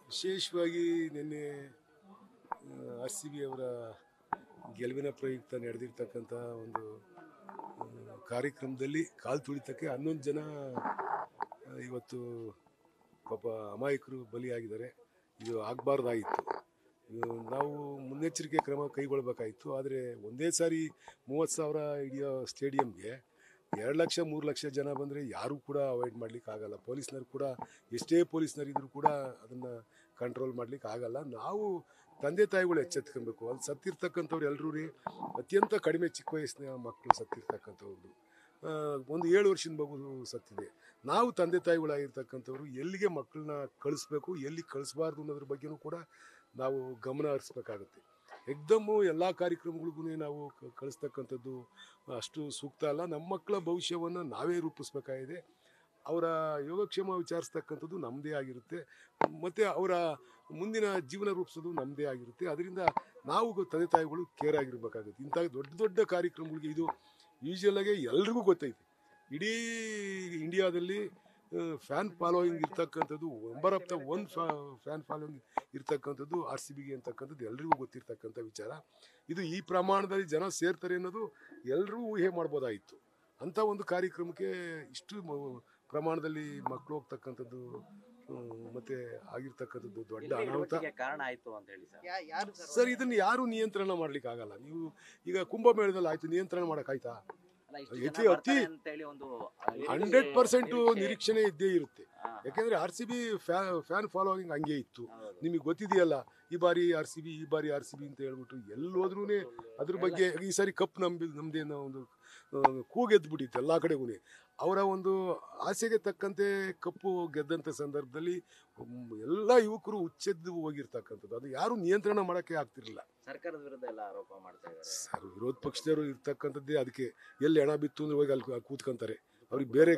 ವಿಶೇಷವಾಗಿ ನಿನ್ನೆ RCB ಅವರ ಗೆಲುವಿನ ಪ್ರಯುಕ್ತ ನಡೆದಿರ್ತಕ್ಕಂಥ ಒಂದು ಕಾರ್ಯಕ್ರಮದಲ್ಲಿ ಕಾಲು ತುಳಿತಕ್ಕೆ 11 ಜನ ಇವತ್ತು ಪಾಪ ಅಮಾಯಕರು ಬಲಿಯಾಗಿದ್ದಾರೆ. ಇದು ಆಗಬಾರ್ದಾಗಿತ್ತು. ನಾವು ಮುನ್ನೆಚ್ಚರಿಕೆ ಕ್ರಮ ಕೈಗೊಳ್ಳಬೇಕಾಗಿತ್ತು. ಆದರೆ ಒಂದೇ ಸಾರಿ 30,000 ಹಿಡಿಯೋ ಸ್ಟೇಡಿಯಂಗೆ 2 ಲಕ್ಷ 3 ಲಕ್ಷ ಜನ ಬಂದರೆ ಯಾರೂ ಕೂಡ ಅವಾಯ್ಡ್ ಮಾಡ್ಲಿಕ್ಕೆ ಆಗಲ್ಲ. ಪೊಲೀಸ್ನರು ಕೂಡ ಎಷ್ಟೇ ಪೊಲೀಸ್ನರಿದ್ದರೂ ಕೂಡ ಅದನ್ನು ಕಂಟ್ರೋಲ್ ಮಾಡ್ಲಿಕ್ಕೆ ಆಗಲ್ಲ. ನಾವು ತಂದೆ ತಾಯಿಗಳು ಎಚ್ಚೆತ್ಕೊಬೇಕು. ಅಲ್ಲಿ ಸತ್ತಿರ್ತಕ್ಕಂಥವ್ರು ಎಲ್ಲರೂ ಅತ್ಯಂತ ಕಡಿಮೆ ಚಿಕ್ಕ ವಯಸ್ಸಿನ ಮಕ್ಕಳು ಸತ್ತಿರ್ತಕ್ಕಂಥವ್ರು. ಒಂದು 7 ವರ್ಷದ ಮಗು ಸತ್ತಿದೆ. ನಾವು ತಂದೆ ತಾಯಿಗಳಾಗಿರ್ತಕ್ಕಂಥವ್ರು ಎಲ್ಲಿಗೆ ಮಕ್ಕಳನ್ನ ಕಳಿಸ್ಬೇಕು, ಎಲ್ಲಿ ಕಳಿಸ್ಬಾರ್ದು ಅನ್ನೋದ್ರ ಬಗ್ಗೆನೂ ಕೂಡ ನಾವು ಗಮನ ಹರಿಸ್ಬೇಕಾಗುತ್ತೆ. ಎಕ್ದಮ್ಮು ಎಲ್ಲ ಕಾರ್ಯಕ್ರಮಗಳಿಗೂ ನಾವು ಕಳಿಸ್ತಕ್ಕಂಥದ್ದು ಅಷ್ಟು ಸೂಕ್ತ ಅಲ್ಲ. ನಮ್ಮ ಮಕ್ಕಳ ಭವಿಷ್ಯವನ್ನು ನಾವೇ ರೂಪಿಸ್ಬೇಕಾಗಿದೆ. ಅವರ ಯೋಗಕ್ಷೇಮ ವಿಚಾರಿಸ್ತಕ್ಕಂಥದ್ದು ನಮ್ಮದೇ ಆಗಿರುತ್ತೆ, ಮತ್ತು ಅವರ ಮುಂದಿನ ಜೀವನ ರೂಪಿಸೋದು ನಮ್ಮದೇ ಆಗಿರುತ್ತೆ. ಅದರಿಂದ ನಾವು ತಂದೆ ತಾಯಿಗಳು ಕೇರ್ ಆಗಿರ್ಬೇಕಾಗುತ್ತೆ. ಇಂಥ ದೊಡ್ಡ ದೊಡ್ಡ ಕಾರ್ಯಕ್ರಮಗಳಿಗೆ ಇದು ಯೂಶುವಲಾಗಿ ಎಲ್ರಿಗೂ ಗೊತ್ತೈತೆ. ಇಡೀ ಇಂಡಿಯಾದಲ್ಲಿ ಫ್ಯಾನ್ ಫಾಲೋಯಿಂಗ್ ಇರ್ತಕ್ಕಂಥದ್ದು number of the one fan following ಇರ್ತಕ್ಕಂಥದ್ದು RCBಗೆ ಅಂತಕ್ಕಂಥದ್ದು ಎಲ್ರಿಗೂ ಗೊತ್ತಿರ್ತಕ್ಕಂಥ ವಿಚಾರ. ಇದು ಈ ಪ್ರಮಾಣದಲ್ಲಿ ಜನ ಸೇರ್ತಾರೆ ಅನ್ನೋದು ಎಲ್ಲರೂ ಊಹೆ ಮಾಡ್ಬೋದಾಯಿತು. ಅಂಥ ಒಂದು ಕಾರ್ಯಕ್ರಮಕ್ಕೆ ಇಷ್ಟು ಪ್ರಮಾಣದಲ್ಲಿ ಮಕ್ಕಳು ಹೋಗ್ತಕ್ಕಂಥದ್ದು ಮತ್ತೆ ಆಗಿರ್ತಕ್ಕಂಥದ್ದು ದೊಡ್ಡ ಅನಾಹುತ ಕಾರಣ ಆಯಿತು ಅಂತ ಹೇಳಿ ಸರ್. ಇದನ್ನು ಯಾರು ನಿಯಂತ್ರಣ ಮಾಡ್ಲಿಕ್ಕೆ ಆಗಲ್ಲ. ನೀವು ಈಗ ಕುಂಭಮೇಳದಲ್ಲಿ ಆಯ್ತು, ನಿಯಂತ್ರಣ ಮಾಡೋಕ್ಕಾಯ್ತಾ? ಅತಿ 100% ನಿರೀಕ್ಷಣೆ ಇದ್ದೇ ಇರುತ್ತೆ. ಯಾಕೆಂದ್ರೆ RCB ಫ್ಯಾನ್ ಫಾಲೋವಿಂಗ್ ಹಂಗೆ ಇತ್ತು. ನಿಮಗೆ ಗೊತ್ತಿದೆಯಲ್ಲ, ಈ ಬಾರಿ RCB ಅಂತ ಹೇಳ್ಬಿಟ್ಟು ಎಲ್ಲೋದ್ರೂ ಅದ್ರ ಬಗ್ಗೆ ಈ ಸಾರಿ ಕಪ್ ನಮ್ದೇ ಒಂದು ಕೂಗೆದ್ಬಿಟ್ಟಿತ್ತು ಎಲ್ಲ ಕಡೆಗೂ. ಅವರ ಒಂದು ಆಸೆಗೆ ತಕ್ಕಂತೆ ಕಪ್ಪು ಗೆದ್ದಂಥ ಸಂದರ್ಭದಲ್ಲಿ ಎಲ್ಲ ಯುವಕರು ಉಚ್ಚೆದ್ದು ಹೋಗಿರ್ತಕ್ಕಂಥದ್ದು. ಅದು ಯಾರು ನಿಯಂತ್ರಣ ಮಾಡೋಕ್ಕೆ ಆಗ್ತಿರಲಿಲ್ಲ. ಸರ್ಕಾರದ ವಿರುದ್ಧ ಎಲ್ಲ ಆರೋಪ ಮಾಡ್ತಾ ಇದ್ದಾರೆ ಸರ್. ವಿರೋಧ ಪಕ್ಷದವರು ಇರ್ತಕ್ಕಂಥದ್ದೇ ಅದಕ್ಕೆ. ಎಲ್ಲಿ ಹಣ ಬಿತ್ತು ಅಂದ್ರೆ ಹೋಗಿ ಅಲ್ಲಿ ಕೂತ್ಕೊಂತಾರೆ. ಅವ್ರಿಗೆ ಬೇರೆ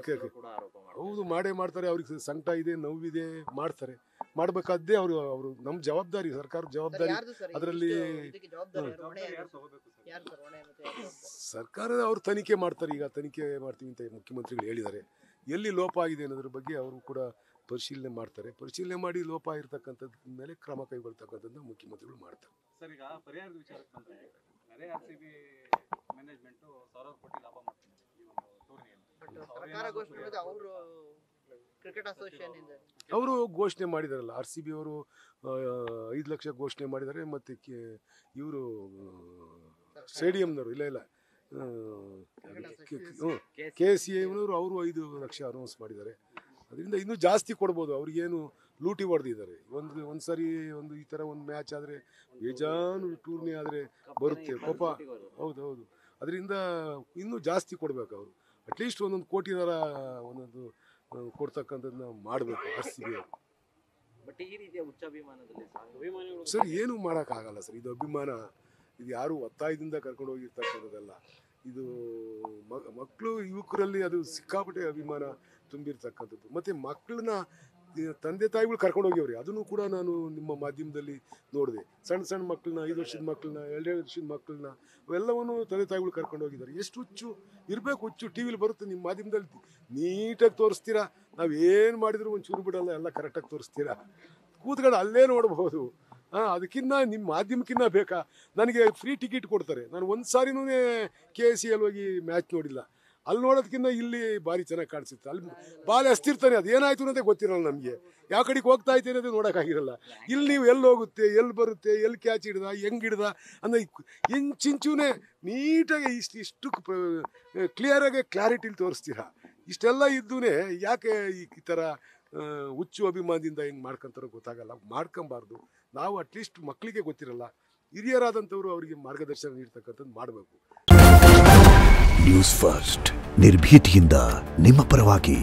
ಹೌದು ಮಾಡೇ ಮಾಡ್ತಾರೆ. ಅವ್ರಿಗೆ ಸಂಕಟ ಇದೆ, ನೋವಿದೆ, ಮಾಡ್ತಾರೆ. ಮಾಡಬೇಕಾದ್ದೇ ಅವರು ನಮ್ಮ ಜವಾಬ್ದಾರಿ, ಸರ್ಕಾರ ಜವಾಬ್ದಾರಿ. ಅದರಲ್ಲಿ ಸರ್ಕಾರ ಅವರು ತನಿಖೆ ಮಾಡ್ತಾರೆ. ಈಗ ತನಿಖೆ ಮಾಡ್ತೀವಿ ಅಂತ ಮುಖ್ಯಮಂತ್ರಿಗಳು ಹೇಳಿದ್ದಾರೆ. ಎಲ್ಲಿ ಲೋಪ ಆಗಿದೆ ಅನ್ನೋದ್ರ ಬಗ್ಗೆ ಅವರು ಕೂಡ ಪರಿಶೀಲನೆ ಮಾಡ್ತಾರೆ. ಪರಿಶೀಲನೆ ಮಾಡಿ ಲೋಪ ಇರತಕ್ಕಂಥದ್ರ ಮೇಲೆ ಕ್ರಮ ಕೈಗೊಳ್ತಕ್ಕಂಥದ್ದನ್ನ ಮುಖ್ಯಮಂತ್ರಿಗಳು ಮಾಡ್ತಾರೆ. ಸರ್, ಈಗ ಪರಿಹಾರದ ವಿಚಾರಕ್ಕೆ ಬಂದರೆ ನೆರೆ RCB ಮ್ಯಾನೇಜ್ಮೆಂಟು 1,000 ಕೋಟಿ ಲಾಭ ಮಾಡ್ತಾರೆ ಈ ಒಂದು ಟೂರ್ನಿಯಲ್ಲಿ. ಕ್ರಿಕೆಟ್ ಅಸೋಸಿಯೇಷನ್ ಅವರು ಘೋಷಣೆ ಮಾಡಿದಾರಲ್ಲ, RCB ಅವರು 5 ಲಕ್ಷ ಘೋಷಣೆ ಮಾಡಿದ್ದಾರೆ. ಮತ್ತು ಇವರು ಸ್ಟೇಡಿಯಂನವರು ಇಲ್ಲ KCIನವರು ಅವರು 5 ಲಕ್ಷ ಅನೌನ್ಸ್ ಮಾಡಿದ್ದಾರೆ. ಅದರಿಂದ ಇನ್ನೂ ಜಾಸ್ತಿ ಕೊಡ್ಬೋದು. ಅವ್ರಿಗೇನು ಲೂಟಿ ಹೊಡೆದಿದ್ದಾರೆ. ಒಂದು ಸರಿ ಒಂದು ಈ ಥರ ಒಂದು ಮ್ಯಾಚ್ ಆದರೆ ಬೇಜಾನು ಟೂರ್ನಿ ಆದರೆ ಬರುತ್ತೆ ಪಾಪ. ಹೌದು. ಅದರಿಂದ ಇನ್ನೂ ಜಾಸ್ತಿ ಕೊಡಬೇಕು. ಅವರು ಅಟ್ಲೀಸ್ಟ್ 1 ಕೋಟಿನಾರ ಒಂದೊಂದು ಕೊಡ್ತಕ್ಕಂಥದ್ದನ್ನ ಮಾಡಬೇಕು RCB ಅವರು. ಸರ್, ಏನು ಮಾಡೋಕ್ಕಾಗಲ್ಲ ಸರ್. ಇದು ಅಭಿಮಾನ. ಇದು ಯಾರು ಒತ್ತಾಯದಿಂದ ಕರ್ಕೊಂಡು ಹೋಗಿರ್ತಕ್ಕಂಥದ್ದಲ್ಲ. ಇದು ಮಕ್ಕಳು ಯುವಕರಲ್ಲಿ ಅದು ಸಿಕ್ಕಾಪಟ್ಟೆ ಅಭಿಮಾನ ತುಂಬಿರ್ತಕ್ಕಂಥದ್ದು. ಮತ್ತು ಮಕ್ಕಳನ್ನ ತಂದೆ ತಾಯಿಗಳು ಕರ್ಕೊಂಡು ಹೋಗ್ಯವ್ರಿ. ಅದನ್ನು ಕೂಡ ನಾನು ನಿಮ್ಮ ಮಾಧ್ಯಮದಲ್ಲಿ ನೋಡಿದೆ. ಸಣ್ಣ ಮಕ್ಕಳನ್ನ, 5 ವರ್ಷದ ಮಕ್ಕಳನ್ನ, 2 ವರ್ಷದ ಮಕ್ಕಳನ್ನ, ಅವೆಲ್ಲವನ್ನೂ ತಂದೆ ತಾಯಿಗಳು ಕರ್ಕೊಂಡು ಹೋಗಿದ್ದಾರೆ. ಎಷ್ಟು ಹುಚ್ಚು ಇರಬೇಕು. ಹುಚ್ಚು ಟಿ ವಿಲಿ ಬರುತ್ತೆ, ನಿಮ್ಮ ಮಾಧ್ಯಮದಲ್ಲಿ ನೀಟಾಗಿ ತೋರಿಸ್ತೀರಾ. ನಾವೇನು ಮಾಡಿದ್ರು ಒಂಚೂರು ಬಿಡಲ್ಲ, ಎಲ್ಲ ಕರೆಕ್ಟಾಗಿ ತೋರಿಸ್ತೀರಾ. ಕೂತ್ಕೊಂಡು ಅಲ್ಲೇ ನೋಡ್ಬೋದು. ಅದಕ್ಕಿಂತ ನಿಮ್ಮ ಮಾಧ್ಯಮಕ್ಕಿಂತ ಬೇಕಾ? ನನಗೆ ಫ್ರೀ ಟಿಕೆಟ್ ಕೊಡ್ತಾರೆ. ನಾನು ಒಂದು ಸಾರಿನೂ KCL ಹೋಗಿ ಮ್ಯಾಚ್ ನೋಡಿಲ್ಲ. ಅಲ್ಲಿ ನೋಡೋದಕ್ಕಿಂತ ಇಲ್ಲಿ ಭಾರಿ ಚೆನ್ನಾಗಿ ಕಾಣಿಸುತ್ತೆ. ಅಲ್ಲಿ ಬಾಲ್ ಹಸ್ತಿರ್ತಾನೆ, ಅದು ಏನಾಯ್ತು ಅನ್ನೋದೇ ಗೊತ್ತಿರಲ್ಲ ನಮಗೆ. ಯಾವ ಕಡೆಗೆ ಹೋಗ್ತಾ ಐತೆ ಅನ್ನೋದು ನೋಡೋಕ್ಕಾಗಿರಲ್ಲ. ಇಲ್ಲಿ ನೀವು ಎಲ್ಲಿ ಹೋಗುತ್ತೆ, ಎಲ್ಲಿ ಬರುತ್ತೆ, ಎಲ್ಲಿ ಕ್ಯಾಚ್ ಹಿಡ್ದ, ಹೆಂಗೆ ಹಿಡ್ದ ಅಂದರೆ ಇಂಚಿಂಚೂನೇ ನೀಟಾಗಿ ಇಷ್ಟು ಕ್ಲಿಯರಾಗಿ ಕ್ಲಾರಿಟಿಲಿ ತೋರಿಸ್ತೀರಾ. ಇಷ್ಟೆಲ್ಲ ಇದ್ದೂ ಯಾಕೆ ಈ ಥರ ಹುಚ್ಚು ಅಭಿಮಾನದಿಂದ ಹೆಂಗೆ ಮಾಡ್ಕೊತಾರೋ ಗೊತ್ತಾಗಲ್ಲ. ಮಾಡ್ಕೊಬಾರ್ದು. ನಾವು ಅಟ್ಲೀಸ್ಟ್ ಮಕ್ಕಳಿಗೆ ಗೊತ್ತಿರಲ್ಲ, ಹಿರಿಯರಾದಂಥವ್ರು ಅವರಿಗೆ ಮಾರ್ಗದರ್ಶನ ನೀಡ್ತಕ್ಕಂಥದ್ದು ಮಾಡಬೇಕು. ನ್ಯೂಸ್ ಫಸ್ಟ್, ನಿರ್ಭೀತಿಯಿಂದ ನಿಮ್ಮ ಪರವಾಗಿ.